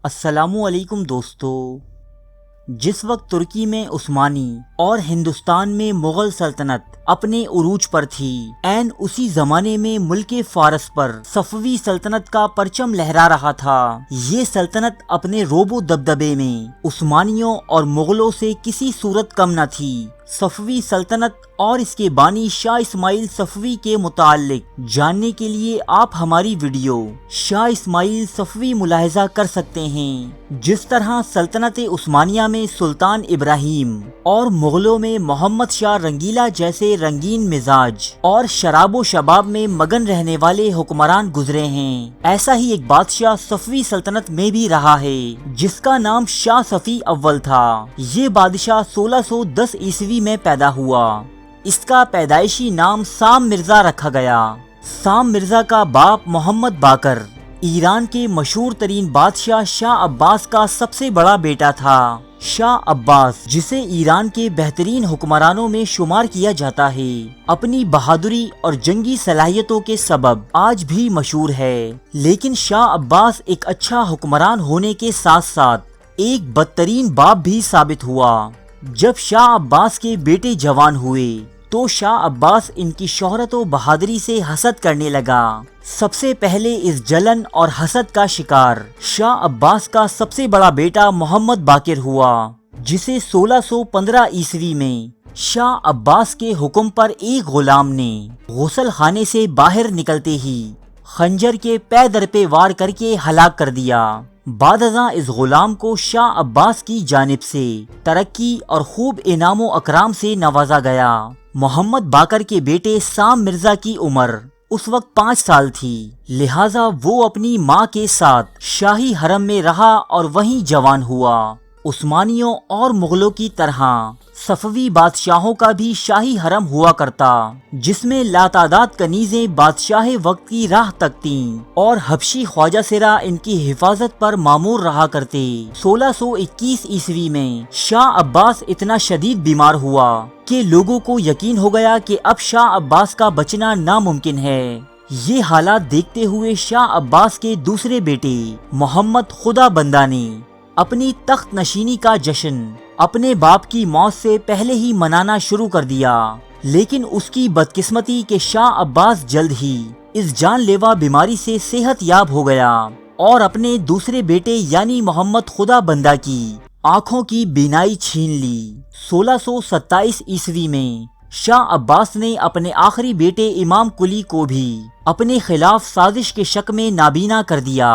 السلام علیکم دوستو۔ جس وقت ترکی میں عثمانی اور ہندوستان میں مغل سلطنت اپنے عروج پر تھی، عین اسی زمانے میں ملک فارس پر صفوی سلطنت کا پرچم لہرا رہا تھا۔ یہ سلطنت اپنے رعب و دبدبے میں عثمانیوں اور مغلوں سے کسی صورت کم نہ تھی۔ صفوی سلطنت اور اس کے بانی شاہ اسماعیل صفوی کے متعلق جاننے کے لیے آپ ہماری ویڈیو شاہ اسماعیل صفوی ملاحظہ کر سکتے ہیں۔ جس طرح سلطنت عثمانیہ میں سلطان ابراہیم اور مغلوں میں محمد شاہ رنگیلا جیسے رنگین مزاج اور شراب و شباب میں مگن رہنے والے حکمران گزرے ہیں، ایسا ہی ایک بادشاہ صفوی سلطنت میں بھی رہا ہے جس کا نام شاہ صفی اول تھا۔ یہ بادشاہ 1610 عیسوی میں پیدا ہوا۔ اس کا پیدائشی نام سام مرزا رکھا گیا۔ سام مرزا کا باپ محمد باقر ایران کے مشہور ترین بادشاہ شاہ عباس کا سب سے بڑا بیٹا تھا۔ شاہ عباس، جسے ایران کے بہترین حکمرانوں میں شمار کیا جاتا ہے، اپنی بہادری اور جنگی صلاحیتوں کے سبب آج بھی مشہور ہے، لیکن شاہ عباس ایک اچھا حکمران ہونے کے ساتھ ساتھ ایک بدترین باپ بھی ثابت ہوا۔ جب شاہ عباس کے بیٹے جوان ہوئے تو شاہ عباس ان کی شہرت و بہادری سے حسد کرنے لگا۔ سب سے پہلے اس جلن اور حسد کا شکار شاہ عباس کا سب سے بڑا بیٹا محمد باقر ہوا، جسے 1615 عیسوی میں شاہ عباس کے حکم پر ایک غلام نے غسل خانے سے باہر نکلتے ہی خنجر کے پے در پہ وار کر کے ہلاک کر دیا۔ بعد ازاں اس غلام کو شاہ عباس کی جانب سے ترقی اور خوب انعام و اکرام سے نوازا گیا۔ محمد باقر کے بیٹے سام مرزا کی عمر اس وقت 5 سال تھی، لہٰذا وہ اپنی ماں کے ساتھ شاہی حرم میں رہا اور وہیں جوان ہوا۔ عثمانیوں اور مغلوں کی طرح صفوی بادشاہوں کا بھی شاہی حرم ہوا کرتا، جس میں لاتعداد کنیزیں بادشاہ وقت کی راہ تکتیں اور حبشی خواجہ سرا ان کی حفاظت پر مامور رہا کرتے۔ 1621 عیسوی میں شاہ عباس اتنا شدید بیمار ہوا کہ لوگوں کو یقین ہو گیا کہ اب شاہ عباس کا بچنا ناممکن ہے۔ یہ حالات دیکھتے ہوئے شاہ عباس کے دوسرے بیٹے محمد خدا بندہ نے اپنی تخت نشینی کا جشن اپنے باپ کی موت سے پہلے ہی منانا شروع کر دیا، لیکن اس کی بدقسمتی کہ شاہ عباس جلد ہی اس جان لیوا بیماری سے صحت یاب ہو گیا اور اپنے دوسرے بیٹے یعنی محمد خدا بندہ کی آنکھوں کی بینائی چھین لی۔ 1627 عیسوی میں شاہ عباس نے اپنے آخری بیٹے امام قلی کو بھی اپنے خلاف سازش کے شک میں نابینا کر دیا۔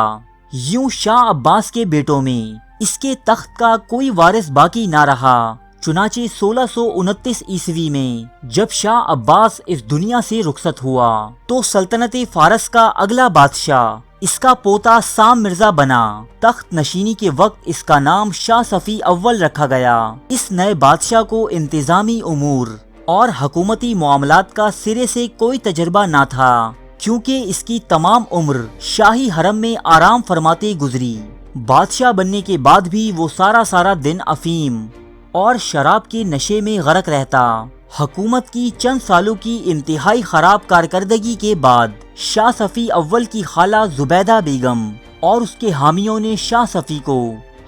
یوں شاہ عباس کے بیٹوں میں اس کے تخت کا کوئی وارث باقی نہ رہا۔ چنانچہ 1629 عیسوی میں جب شاہ عباس اس دنیا سے رخصت ہوا تو سلطنت فارس کا اگلا بادشاہ اس کا پوتا سام مرزا بنا۔ تخت نشینی کے وقت اس کا نام شاہ صفی اول رکھا گیا۔ اس نئے بادشاہ کو انتظامی امور اور حکومتی معاملات کا سرے سے کوئی تجربہ نہ تھا، کیونکہ اس کی تمام عمر شاہی حرم میں آرام فرماتے گزری۔ بادشاہ بننے کے بعد بھی وہ سارا دن افیم اور شراب کے نشے میں غرق رہتا۔ حکومت کی چند سالوں کی انتہائی خراب کارکردگی کے بعد شاہ صفی اول کی خالہ زبیدہ بیگم اور اس کے حامیوں نے شاہ صفی کو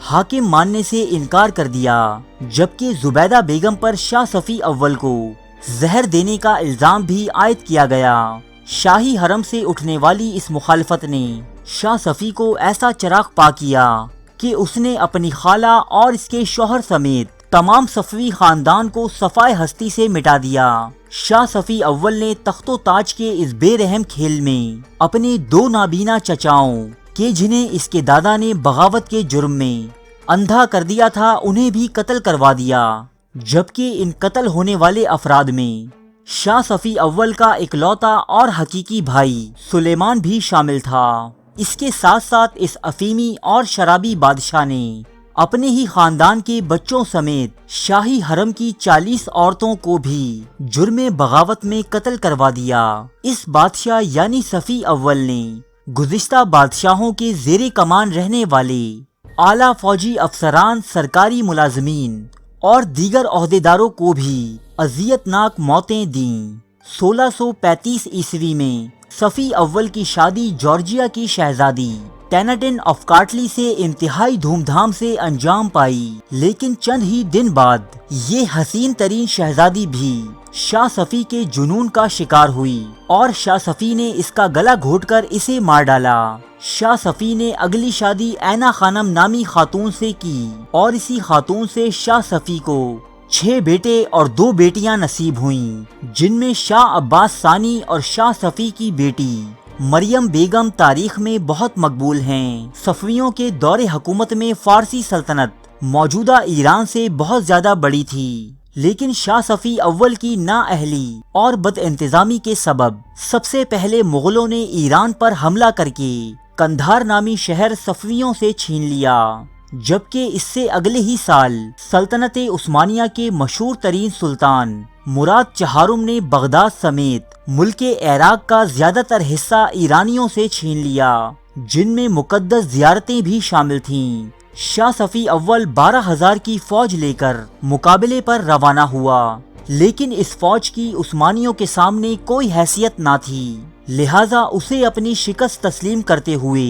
حاکم ماننے سے انکار کر دیا، جبکہ زبیدہ بیگم پر شاہ صفی اول کو زہر دینے کا الزام بھی عائد کیا گیا۔ شاہی حرم سے اٹھنے والی اس مخالفت نے شاہ صفی کو ایسا چراغ پا کیا کہ اس نے اپنی خالہ اور اس کے شوہر سمیت تمام صفوی خاندان کو صفائے ہستی سے مٹا دیا۔ شاہ صفی اول نے تخت و تاج کے اس بے رحم کھیل میں اپنے 2 نابینا چچاؤں کہ جنہیں اس کے دادا نے بغاوت کے جرم میں اندھا کر دیا تھا انہیں بھی قتل کروا دیا، جبکہ ان قتل ہونے والے افراد میں شاہ صفی اول کا اکلوتا اور حقیقی بھائی سلیمان بھی شامل تھا۔ اس کے ساتھ ساتھ اس افیمی اور شرابی بادشاہ نے اپنے ہی خاندان کے بچوں سمیت شاہی حرم کی 40 عورتوں کو بھی جرم بغاوت میں قتل کروا دیا۔ اس بادشاہ یعنی صفی اول نے گزشتہ بادشاہوں کے زیر کمان رہنے والے اعلیٰ فوجی افسران، سرکاری ملازمین اور دیگر عہدیداروں کو بھی اذیت ناک موتیں دیں۔ 1635 عیسوی میں صفی اول کی شادی جارجیا کی شہزادی ٹینٹن آف کارٹلی سے انتہائی دھوم دھام سے انجام پائی، لیکن چند ہی دن بعد یہ حسین ترین شہزادی بھی شاہ صفی کے جنون کا شکار ہوئی اور شاہ صفی نے اس کا گلا گھونٹ کر اسے مار ڈالا۔ شاہ صفی نے اگلی شادی اینا خانم نامی خاتون سے کی اور اسی خاتون سے شاہ صفی کو 6 بیٹے اور 2 بیٹیاں نصیب ہوئیں، جن میں شاہ عباس ثانی اور شاہ صفی کی بیٹی مریم بیگم تاریخ میں بہت مقبول ہیں۔ صفویوں کے دور حکومت میں فارسی سلطنت موجودہ ایران سے بہت زیادہ بڑی تھی، لیکن شاہ صفی اول کی نااہلی اور بد انتظامی کے سبب سب سے پہلے مغلوں نے ایران پر حملہ کر کے قندھار نامی شہر صفویوں سے چھین لیا، جبکہ اس سے اگلے ہی سال سلطنت عثمانیہ کے مشہور ترین سلطان مراد چہارم نے بغداد سمیت ملک عراق کا زیادہ تر حصہ ایرانیوں سے چھین لیا، جن میں مقدس زیارتیں بھی شامل تھیں۔ شاہ صفی اول 12,000 کی فوج لے کر مقابلے پر روانہ ہوا، لیکن اس فوج کی عثمانیوں کے سامنے کوئی حیثیت نہ تھی، لہٰذا اسے اپنی شکست تسلیم کرتے ہوئے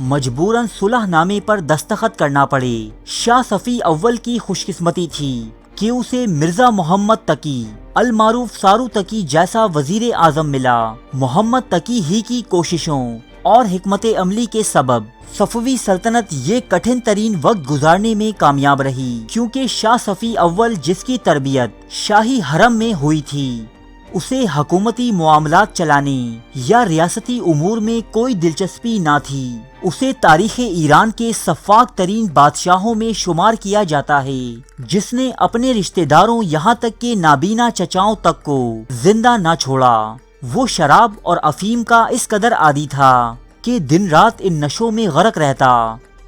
مجبوراً صلح نامے پر دستخط کرنا پڑے۔ شاہ صفی اول کی خوش قسمتی تھی کہ اسے مرزا محمد تقی المعروف سارو تقی جیسا وزیر اعظم ملا۔ محمد تقی ہی کی کوششوں اور حکمت عملی کے سبب صفوی سلطنت یہ کٹھن ترین وقت گزارنے میں کامیاب رہی، کیونکہ شاہ صفی اول جس کی تربیت شاہی حرم میں ہوئی تھی، اسے حکومتی معاملات چلانے یا ریاستی امور میں کوئی دلچسپی نہ تھی۔ اسے تاریخ ایران کے سفاک ترین بادشاہوں میں شمار کیا جاتا ہے، جس نے اپنے رشتہ داروں یہاں تک کہ نابینا چچاؤں تک کو زندہ نہ چھوڑا۔ وہ شراب اور افیم کا اس قدر عادی تھا کہ دن رات ان نشوں میں غرق رہتا،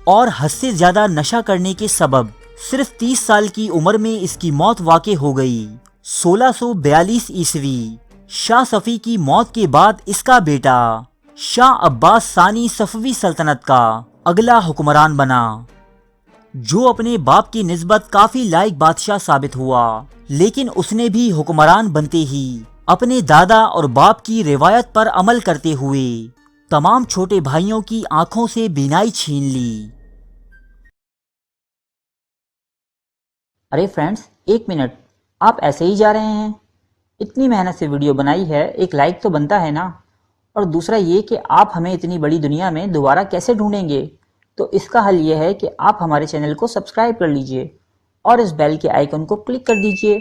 اور حد سے زیادہ نشہ کرنے کے سبب صرف 30 سال کی عمر میں اس کی موت واقع ہو گئی۔ 1642 عیسوی شاہ صفی کی موت کے بعد اس کا بیٹا شاہ عباس ثانی صفوی سلطنت کا اگلا حکمران بنا، جو اپنے باپ کی نسبت کافی لائق بادشاہ ثابت ہوا، لیکن اس نے بھی حکمران بنتے ہی اپنے دادا اور باپ کی روایت پر عمل کرتے ہوئے تمام چھوٹے بھائیوں کی آنکھوں سے بینائی چھین لی۔ ارے فرینڈز، 1 منٹ، آپ ایسے ہی جا رہے ہیں؟ اتنی محنت سے ویڈیو بنائی ہے، ایک لائک تو بنتا ہے نا؟ اور دوسرا یہ کہ آپ ہمیں اتنی بڑی دنیا میں دوبارہ کیسے ڈھونڈیں گے؟ تو اس کا حل یہ ہے کہ آپ ہمارے چینل کو سبسکرائب کر لیجئے اور اس بیل کے آئیکن کو کلک کر دیجئے۔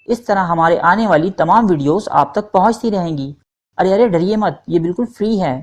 اس طرح ہمارے آنے والی تمام ویڈیوز آپ تک پہنچتی رہیں گی۔ ارے ڈریے مت، یہ بالکل فری ہے۔